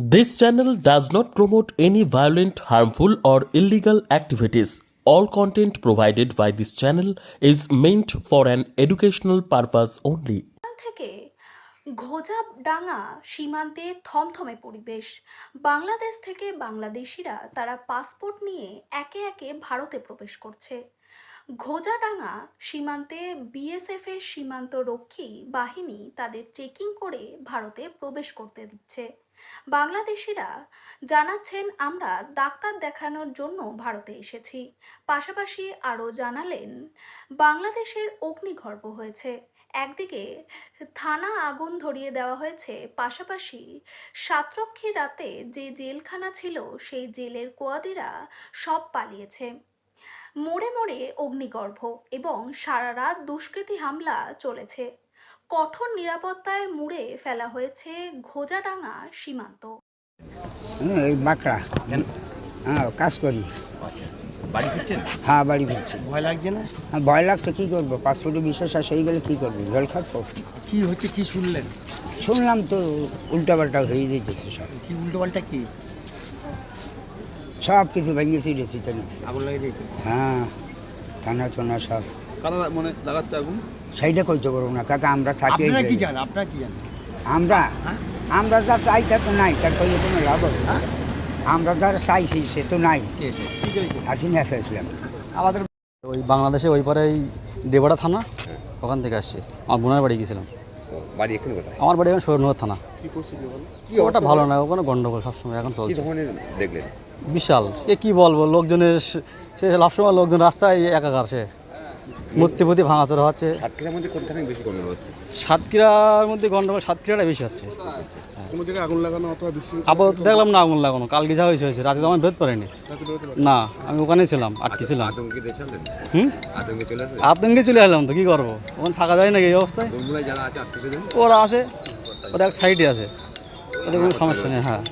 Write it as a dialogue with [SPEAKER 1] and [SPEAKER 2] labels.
[SPEAKER 1] This channel does not promote any violent, harmful, or illegal activities. All content provided by this channel is meant for an educational purpose only.
[SPEAKER 2] থেকে ঘোজাডাঙ্গা সীমান্তে থমথমে পরিবেশ। বাংলাদেশ থেকে বাংলাদেশিরা তারা passport নিয়ে একে একে ভারতে প্রবেশ করছে। ঘোজাডাঙ্গা সীমান্তে বিএসএফ এর সীমান্ত রক্ষী বাহিনী তাদের চেকিং করে ভারতে প্রবেশ করতে দিচ্ছে। বাংলাদেশিরা জানাচ্ছেন, আমরা ডাক্তার দেখানোর জন্য ভারতে এসেছি। পাশাপাশি আরও জানালেন, বাংলাদেশের অগ্নিগর্ভ হয়েছে। একদিকে থানা আগুন ধরিয়ে দেওয়া হয়েছে, পাশাপাশি সাতরক্ষী রাতে যে জেলখানা ছিল সেই জেলের কয়েদিরা সব পালিয়েছে। মোড়ে মোড়ে অগ্নিগর্ভ এবং সারা রাত দুষ্কৃতী হামলা চলেছে। কঠোর নিরাপত্তায় মুড়ে ফেলা হয়েছে ঘোজাডাঙ্গা সীমান্ত।
[SPEAKER 3] এই বাঁকড়া কাজ করি।
[SPEAKER 4] বাড়ি ফিরছেন?
[SPEAKER 3] হ্যাঁ, বাড়ি ফিরছি।
[SPEAKER 4] ভয় লাগছে না?
[SPEAKER 3] হ্যাঁ, ভয় লাগছে। কী করবো, পাসপোর্টে বিশ্বাস শেষ হয়ে গেলে কী করবো, জল খাবো।
[SPEAKER 4] কি হচ্ছে, কি শুনলেন?
[SPEAKER 3] শুনলাম তো উল্টাপাল্টা হয়ে যেতেছে সব।
[SPEAKER 4] কি উল্টোপাল্টা? কি
[SPEAKER 3] সব কিছু ভেঙে ছিঁড়েছি জানিস।
[SPEAKER 4] আগুন লাগিয়ে দিয়েছে?
[SPEAKER 3] হ্যাঁ, থানা টানা সব।
[SPEAKER 4] কারা মনে লাগাচ্ছে আগুন?
[SPEAKER 3] সেইটা কইতে পারবো না কাকা, আমরা থাকি।
[SPEAKER 4] আপনারা কি জানেন? আপনারা কি জানেন?
[SPEAKER 3] আমরা যা চাই তা তো নাই, তার কইয়ে কোনো লাভ হবে?
[SPEAKER 4] হ্যাঁ?
[SPEAKER 3] আমরা যারা চাইছি সে তো নাই।
[SPEAKER 4] কে এসে? কি চাইছে?
[SPEAKER 3] হাসিনা চাইছিলাম।
[SPEAKER 5] আমাদের ওই বাংলাদেশে ওই পারেই দেবড়া থানা, ওখান থেকে আসছি। আমার বোনের বাড়ি গেছিলাম।
[SPEAKER 6] বাড়ি এখানে কোথায়?
[SPEAKER 5] আমার বাড়ি এখন শহরনগর থানা।
[SPEAKER 4] কি পরিস্থিতি বলো?
[SPEAKER 5] ওটা ভালো না, ওখানে গন্ডগোল সবসময় এখন
[SPEAKER 6] কি
[SPEAKER 5] চলছে।
[SPEAKER 6] ধরনের দেখলেন?
[SPEAKER 5] বিশাল, এ কি বলবো, লোকজনের সে সবসময় লোকজন রাস্তায় একাকার, সে মূর্তি প্রতি ভাঙাচোরা হচ্ছে।
[SPEAKER 6] সাতক্ষীরার মধ্যে কোন থানায় বেশি গন্ডগোল হচ্ছে?
[SPEAKER 5] সাতক্ষীরার মধ্যে গন্ডগোল সাতক্ষীরাটা বেশি হচ্ছে।
[SPEAKER 4] কোনো জায়গায় আগুন লাগানো অথবা বিশৃঙ্খলা?
[SPEAKER 5] আবার দেখলাম না আগুন লাগানো, কালকে যা হয়েছে রাতে তো আমি বেরোতে পারিনি। না, আমি ওখানেই ছিলাম, আটকে ছিলাম।
[SPEAKER 6] আতঙ্কে দেশে আসলেন? আতঙ্কে চলে আসলেন?
[SPEAKER 5] আতঙ্কে চলে আসলাম তো, কি করবো, ওখানে থাকা যায় নাকি এই অবস্থায়?
[SPEAKER 6] বন্ধুরাই যারা আছে আত্মীয় স্বজন
[SPEAKER 5] ওরা আছে, ওরা এক সাইডে আছে, ওদের কোনো সমস্যা নেই। হ্যাঁ।